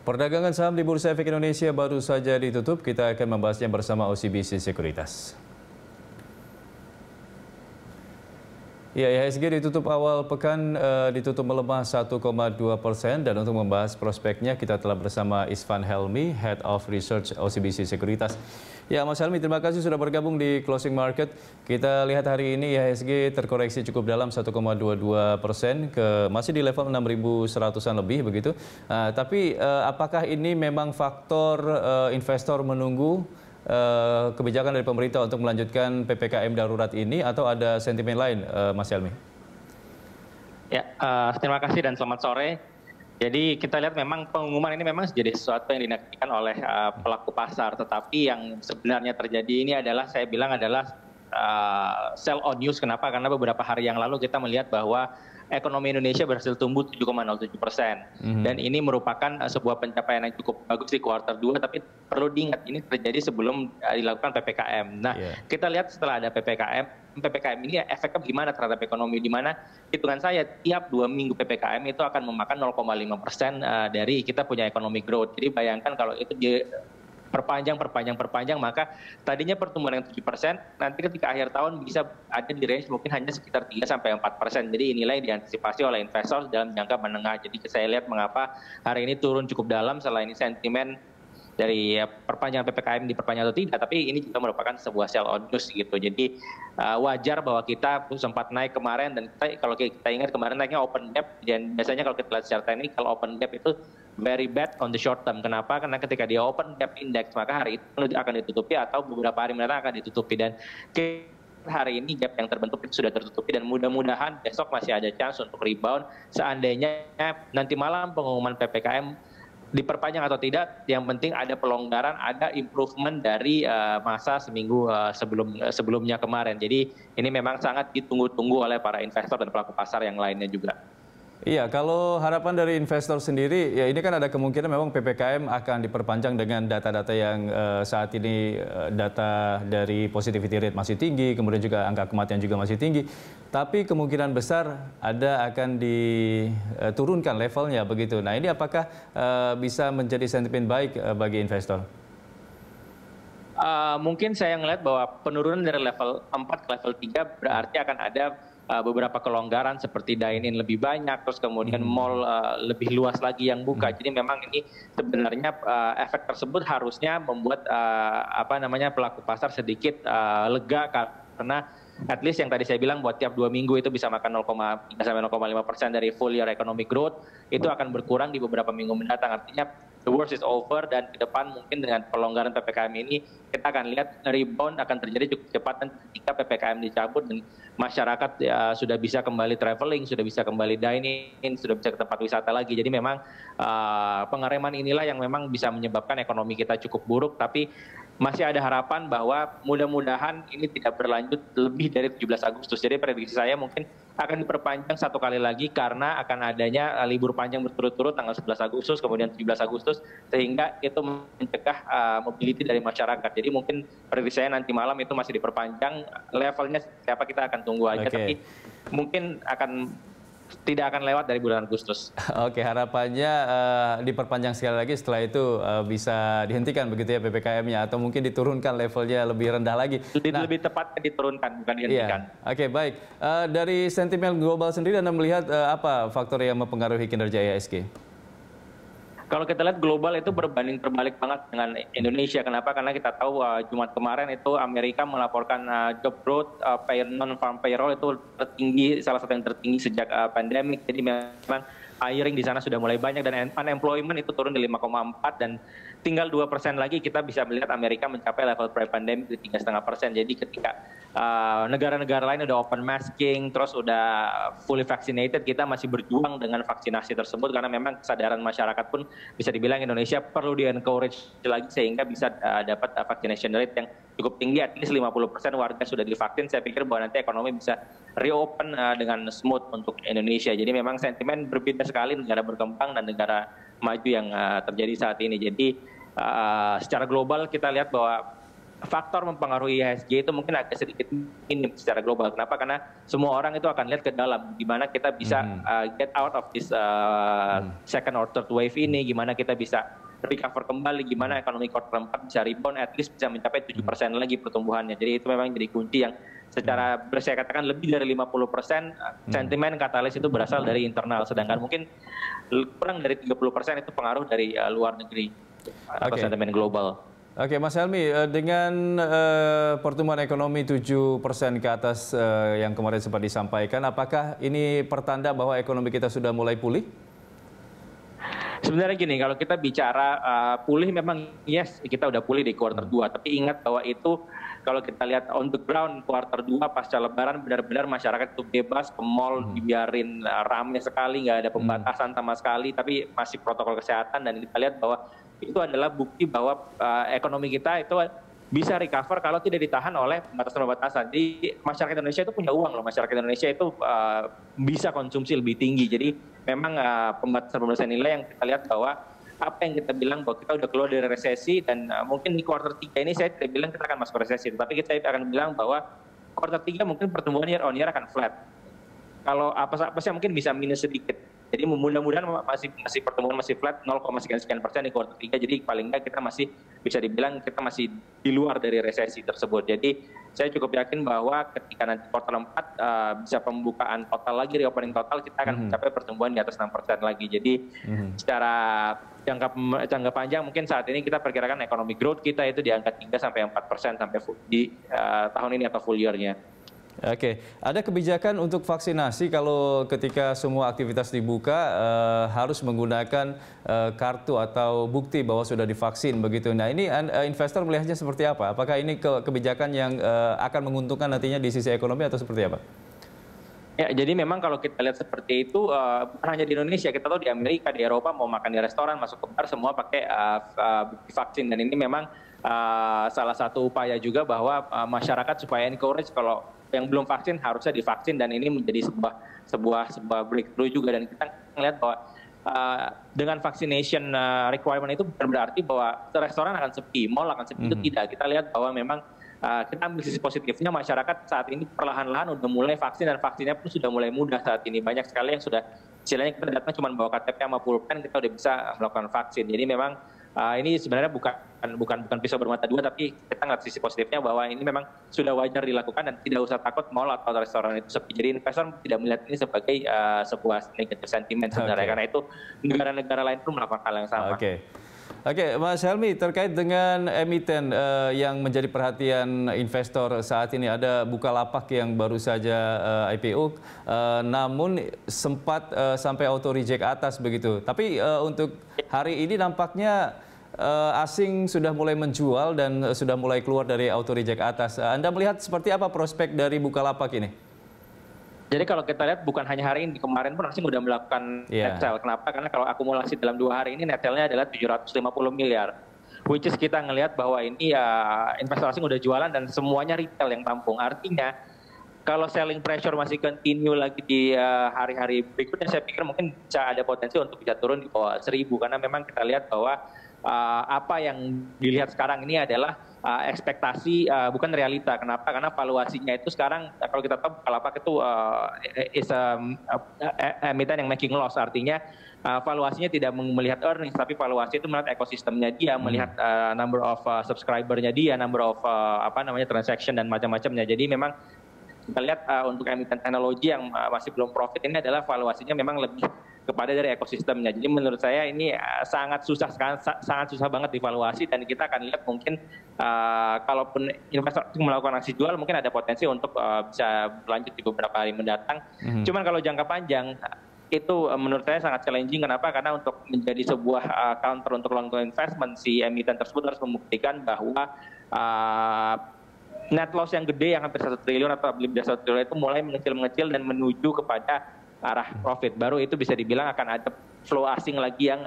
Perdagangan saham di Bursa Efek Indonesia baru saja ditutup. Kita akan membahasnya bersama OCBC Sekuritas. Ya, IHSG ditutup awal pekan ditutup melemah 1,2% dan untuk membahas prospeknya kita telah bersama Isvan Helmi, Head of Research OCBC Sekuritas. Ya, Mas Helmi, terima kasih sudah bergabung di Closing Market. Kita lihat hari ini IHSG terkoreksi cukup dalam 1,22% masih di level 6.100-an lebih begitu. Tapi apakah ini memang faktor investor menunggu kebijakan dari pemerintah untuk melanjutkan PPKM darurat ini atau ada sentimen lain, Mas Helmi? Ya, terima kasih dan selamat sore. Jadi kita lihat memang pengumuman ini memang jadi sesuatu yang dinantikan oleh pelaku pasar, tetapi yang sebenarnya terjadi ini adalah saya bilang adalah sell on news. Kenapa? Karena beberapa hari yang lalu kita melihat bahwa ekonomi Indonesia berhasil tumbuh 7,07%. Dan ini merupakan sebuah pencapaian yang cukup bagus di kuartal 2, tapi perlu diingat ini terjadi sebelum dilakukan PPKM. Nah, kita lihat setelah ada PPKM ini efeknya gimana terhadap ekonomi, di mana hitungan saya tiap 2 minggu PPKM itu akan memakan 0,5% dari kita punya economic growth. Jadi bayangkan kalau itu perpanjang, maka tadinya pertumbuhan yang 7%, nanti ketika akhir tahun bisa ada di range mungkin hanya sekitar 3-4%. Jadi inilah yang diantisipasi oleh investor dalam jangka menengah. Jadi saya lihat mengapa hari ini turun cukup dalam, selain ini sentimen dari perpanjangan PPKM diperpanjang atau tidak, tapi ini juga merupakan sebuah sell on news gitu. Jadi wajar bahwa kita sempat naik kemarin, dan kalau kita ingat kemarin naiknya open gap, dan biasanya kalau kita lihat secara teknik kalau open gap itu very bad on the short term. Kenapa? Karena ketika dia open gap index, maka hari itu akan ditutupi atau beberapa hari mendatang akan ditutupi. Dan hari ini gap yang terbentuk itu sudah tertutupi, dan mudah-mudahan besok masih ada chance untuk rebound. Seandainya nanti malam pengumuman PPKM diperpanjang atau tidak, yang penting ada pelonggaran, ada improvement dari masa seminggu sebelumnya kemarin. Jadi ini memang sangat ditunggu-tunggu oleh para investor dan pelaku pasar yang lainnya juga. Iya, kalau harapan dari investor sendiri, ya ini kan ada kemungkinan memang PPKM akan diperpanjang dengan data-data yang saat ini data dari positivity rate masih tinggi, kemudian juga angka kematian juga masih tinggi. Tapi kemungkinan besar akan diturunkan levelnya begitu. Nah, ini apakah bisa menjadi sentimen baik bagi investor? Mungkin saya melihat bahwa penurunan dari level 4 ke level 3 berarti akan ada beberapa kelonggaran seperti dine-in lebih banyak, terus kemudian mall lebih luas lagi yang buka. Jadi memang ini sebenarnya efek tersebut harusnya membuat pelaku pasar sedikit lega, karena at least yang tadi saya bilang buat tiap 2 minggu itu bisa makan 0,3-0,5% dari full year economic growth, itu akan berkurang di beberapa minggu mendatang. Artinya the worst is over, dan ke depan mungkin dengan pelonggaran PPKM ini kita akan lihat rebound akan terjadi cukup cepat, dan ketika PPKM dicabut dan masyarakat sudah bisa kembali traveling, sudah bisa kembali dining, sudah bisa ke tempat wisata lagi. Jadi memang pengereman inilah yang memang bisa menyebabkan ekonomi kita cukup buruk, tapi masih ada harapan bahwa mudah-mudahan ini tidak berlanjut lebih dari 17 Agustus. Jadi prediksi saya mungkin akan diperpanjang 1 kali lagi karena akan adanya libur panjang berturut-turut tanggal 11 Agustus, kemudian 17 Agustus, sehingga itu mencegah mobility dari masyarakat. Jadi mungkin prediksi saya nanti malam itu masih diperpanjang, levelnya siapa kita akan tunggu aja, tapi mungkin tidak akan lewat dari bulan Agustus. Oke, harapannya diperpanjang sekali lagi, setelah itu bisa dihentikan begitu ya PPKM-nya, atau mungkin diturunkan levelnya lebih rendah lagi. Lebih tepatnya diturunkan, bukan dihentikan. Iya. Oke, baik. Dari sentimen global sendiri Anda melihat apa faktor yang mempengaruhi kinerja IHSG? Kalau kita lihat global itu berbanding terbalik banget dengan Indonesia. Kenapa? Karena kita tahu Jumat kemarin itu Amerika melaporkan job growth, non-farm payroll itu tertinggi, salah satu yang tertinggi sejak pandemik. Jadi memang hiring di sana sudah mulai banyak, dan unemployment itu turun di 5,4, dan tinggal 2% lagi kita bisa melihat Amerika mencapai level pre-pandemic di 3,5%. Jadi ketika negara-negara lain udah open masking, terus udah fully vaccinated, kita masih berjuang dengan vaksinasi tersebut, karena memang kesadaran masyarakat pun bisa dibilang Indonesia perlu di-encourage lagi sehingga bisa dapat vaccination rate yang cukup tinggi, at least 50% warga sudah divaksin. Saya pikir bahwa nanti ekonomi bisa reopen dengan smooth untuk Indonesia. Jadi memang sentimen berbeda sekali negara berkembang dan negara maju yang terjadi saat ini. Jadi secara global kita lihat bahwa faktor mempengaruhi IHSG itu mungkin agak sedikit minim secara global. Kenapa? Karena semua orang itu akan lihat ke dalam, gimana kita bisa get out of this second or third wave ini, gimana kita bisa recover kembali, gimana ekonomi kuartal 4 bisa rebound, at least bisa mencapai 7% lagi pertumbuhannya. Jadi itu memang jadi kunci yang secara saya katakan lebih dari 50% sentimen katalis itu berasal dari internal, sedangkan mungkin kurang dari 30% itu pengaruh dari luar negeri atau sentimen global. Oke, Mas Helmy, dengan pertumbuhan ekonomi 7% ke atas yang kemarin sempat disampaikan, apakah ini pertanda bahwa ekonomi kita sudah mulai pulih? Sebenarnya gini, kalau kita bicara pulih memang yes, kita udah pulih di kuartal 2, tapi ingat bahwa itu kalau kita lihat on the ground kuartal 2 pasca lebaran benar-benar masyarakat itu bebas ke mall, dibiarin ramai sekali, nggak ada pembatasan sama sekali, tapi masih protokol kesehatan, dan kita lihat bahwa itu adalah bukti bahwa ekonomi kita itu bisa recover kalau tidak ditahan oleh pembatasan-pembatasan. Jadi masyarakat Indonesia itu punya uang loh, masyarakat Indonesia itu bisa konsumsi lebih tinggi. Jadi memang pembatasan-pembatasan nilai yang kita lihat bahwa apa yang kita bilang bahwa kita udah keluar dari resesi, dan mungkin di kuartal 3 ini saya tidak bilang kita akan masuk resesi, tapi kita akan bilang bahwa kuartal 3 mungkin pertumbuhan year on year akan flat. Kalau apa sih mungkin bisa minus sedikit. Jadi mudah-mudahan masih pertumbuhan masih flat 0,sekian% di kuartal 3. Jadi paling nggak kita masih bisa dibilang kita masih di luar dari resesi tersebut. Jadi saya cukup yakin bahwa ketika nanti kuartal 4 bisa pembukaan total lagi, reopening total, kita akan mencapai pertumbuhan di atas 6% lagi. Jadi secara jangka panjang mungkin saat ini kita perkirakan ekonomi growth kita itu di angka 3-4% sampai di tahun ini atau full year-nya. Oke, ada kebijakan untuk vaksinasi kalau ketika semua aktivitas dibuka harus menggunakan kartu atau bukti bahwa sudah divaksin begitu. Nah ini investor melihatnya seperti apa? Apakah ini kebijakan yang akan menguntungkan nantinya di sisi ekonomi atau seperti apa? Ya, jadi memang kalau kita lihat seperti itu, bukan hanya di Indonesia, kita tahu di Amerika, di Eropa mau makan di restoran, masuk ke bar, semua pakai bukti vaksin. Dan ini memang salah satu upaya juga bahwa masyarakat supaya encourage kalau yang belum vaksin harusnya divaksin, dan ini menjadi sebuah breakthrough juga. Dan kita melihat bahwa dengan vaccination requirement itu bukan berarti bahwa restoran akan sepi, mall akan sepi, itu tidak. Kita lihat bahwa memang kita ambil sisi positifnya, masyarakat saat ini perlahan-lahan udah mulai vaksin, dan vaksinnya pun sudah mulai mudah saat ini. Banyak sekali yang sudah, istilahnya kita datang cuma bawa KTP sama pulpen, kita udah bisa melakukan vaksin. Jadi memang ini sebenarnya bukan pisau bermata dua, tapi kita ngeliat sisi positifnya bahwa ini memang sudah wajar dilakukan dan tidak usah takut mall atau restoran itu sepi. Jadi investor tidak melihat ini sebagai sebuah negatif sentimen sebenarnya, karena itu negara-negara lain pun melakukan hal yang sama. Oke, Mas Helmy, terkait dengan emiten yang menjadi perhatian investor saat ini, ada Bukalapak yang baru saja IPO, namun sempat sampai auto reject atas begitu. Tapi untuk hari ini nampaknya asing sudah mulai menjual dan sudah mulai keluar dari auto reject atas. Anda melihat seperti apa prospek dari Bukalapak ini? Jadi kalau kita lihat bukan hanya hari ini, kemarin pun asing sudah melakukan net sell. Kenapa? Karena kalau akumulasi dalam 2 hari ini net sell-nya adalah 750 miliar. Which is kita ngelihat bahwa ini investor asing udah jualan dan semuanya retail yang tampung. Artinya kalau selling pressure masih continue lagi di hari-hari berikutnya, saya pikir mungkin bisa ada potensi untuk bisa turun di bawah 1000. Karena memang kita lihat bahwa apa yang dilihat sekarang ini adalah ekspektasi, bukan realita. Kenapa? Karena valuasinya itu sekarang, kalau kita tahu Bukalapak itu is emiten yang making loss. Artinya valuasinya tidak melihat earnings, tapi valuasi itu melihat ekosistemnya dia, melihat number of subscribernya dia, number of transaction dan macam-macamnya. Jadi memang kita lihat untuk emiten teknologi yang masih belum profit ini adalah valuasinya memang lebih kepada dari ekosistemnya. Jadi menurut saya ini sangat susah banget divaluasi, dan kita akan lihat mungkin kalaupun investor melakukan aksi jual mungkin ada potensi untuk bisa berlanjut di beberapa hari mendatang. Cuman kalau jangka panjang itu menurut saya sangat challenging. Kenapa? Karena untuk menjadi sebuah counter untuk long term investment, si emiten tersebut harus membuktikan bahwa net loss yang gede yang hampir 1 triliun atau lebih dari 1 triliun itu mulai mengecil dan menuju kepada arah profit. Baru itu bisa dibilang akan ada flow asing lagi yang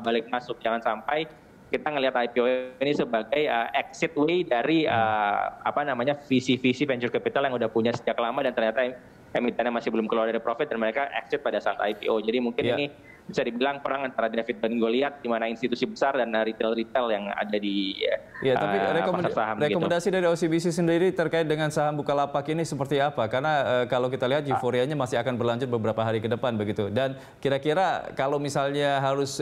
balik masuk. Jangan sampai kita ngelihat IPO ini sebagai exit way dari visi-visi venture capital yang udah punya sejak lama dan ternyata emitennya masih belum keluar dari profit dan mereka exit pada saat IPO. Jadi mungkin ini bisa dibilang perang antara David dan Goliath, di mana institusi besar dan retail-retail yang ada di Ya, tapi pasar saham. rekomendasi dari OCBC sendiri terkait dengan saham Bukalapak ini seperti apa? Karena kalau kita lihat euforianya masih akan berlanjut beberapa hari ke depan begitu. Dan kira-kira kalau misalnya harus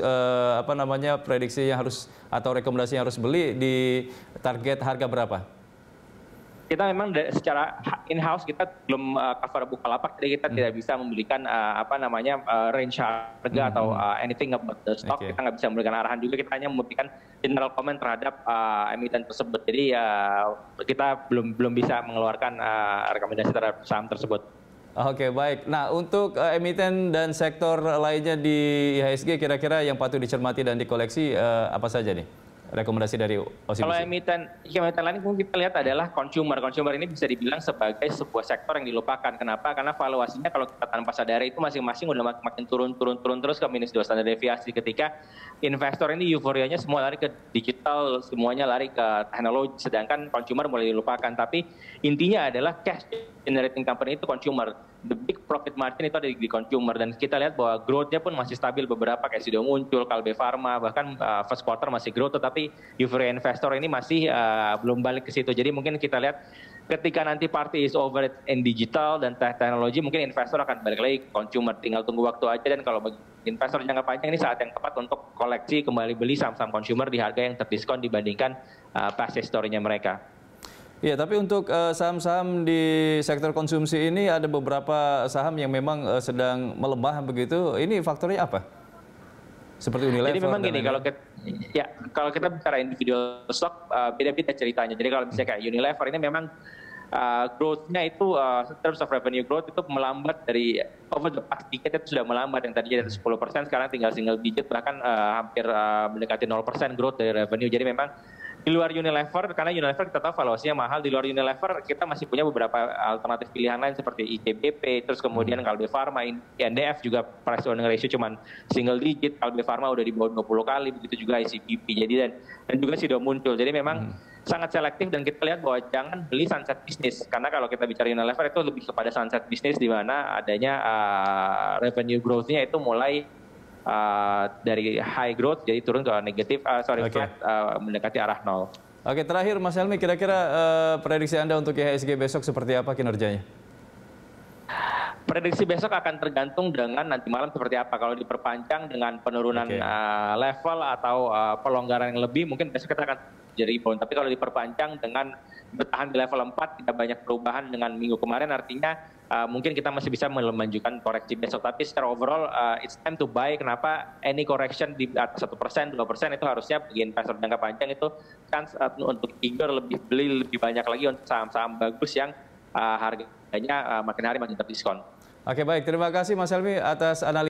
prediksi yang harus atau rekomendasi yang harus beli di target harga berapa? Kita memang secara in-house kita belum cover Bukalapak, jadi kita tidak bisa memberikan range harga atau anything about the stock. Kita nggak bisa memberikan arahan juga, kita hanya memberikan general comment terhadap emiten tersebut. Jadi kita belum bisa mengeluarkan rekomendasi terhadap saham tersebut. Oke, baik. Nah, untuk emiten dan sektor lainnya di IHSG kira-kira yang patut dicermati dan dikoleksi apa saja nih? Rekomendasi dari OCBC. Kalau emiten lain yang kita lihat adalah consumer. Consumer ini bisa dibilang sebagai sebuah sektor yang dilupakan. Kenapa? Karena valuasinya kalau kita tanpa sadari itu masing-masing udah makin turun terus ke -2 standar deviasi. Ketika investor ini euforianya semua lari ke digital, semuanya lari ke teknologi, sedangkan consumer mulai dilupakan. Tapi intinya adalah cash generating company itu consumer. The big profit margin itu ada di consumer, dan kita lihat bahwa growth-nya pun masih stabil, beberapa kayak sudah muncul, Kalbe Pharma, bahkan first quarter masih growth, tetapi euphoria investor ini masih belum balik ke situ. Jadi mungkin kita lihat ketika nanti party is over in digital dan teknologi, mungkin investor akan balik lagi ke consumer, tinggal tunggu waktu aja. Dan kalau bagi investor jangka panjang ini saat yang tepat untuk koleksi, kembali beli saham-saham consumer di harga yang terdiskon dibandingkan past history-nya mereka. Ya, tapi untuk saham-saham di sektor konsumsi ini ada beberapa saham yang memang sedang melemah begitu. Ini faktornya apa? Seperti Unilever. Jadi memang gini, kalau kita bicara individual stock beda-beda ceritanya. Jadi kalau misalnya kayak Unilever ini memang growth-nya itu in terms of revenue growth itu melambat dari over the past decade, itu sudah melambat. Yang tadinya 10% sekarang tinggal single digit, bahkan hampir mendekati 0% growth dari revenue. Jadi memang di luar Unilever, karena Unilever kita tahu valuasinya mahal, di luar Unilever kita masih punya beberapa alternatif pilihan lain seperti ICBP, terus kemudian Kalbe Pharma, NDF juga price earning ratio cuma single digit, Kalbe Pharma udah di bawah 20 kali, begitu juga ICBP. Jadi dan juga sudah muncul. Jadi memang sangat selektif, dan kita lihat bahwa jangan beli sunset bisnis, karena kalau kita bicara Unilever itu lebih kepada sunset bisnis di mana adanya revenue growth-nya itu mulai dari high growth jadi turun ke negatif, flat, mendekati arah 0. Oke, terakhir Mas Helmi, kira-kira prediksi Anda untuk IHSG besok seperti apa kinerjanya? Prediksi besok akan tergantung dengan nanti malam seperti apa. Kalau diperpanjang dengan penurunan level atau pelonggaran yang lebih, mungkin besok kita akan jadi rebound. Tapi kalau diperpanjang dengan bertahan di level 4, tidak banyak perubahan dengan minggu kemarin, artinya mungkin kita masih bisa melanjutkan koreksi besok. Tapi secara overall, it's time to buy. Kenapa? Any correction di atas 1%, 2% itu harusnya bagi investor jangka panjang itu chance untuk eager beli lebih banyak lagi untuk saham-saham bagus yang harganya makin hari makin terdiskon. Oke, baik. Terima kasih Mas Helmi atas analisis.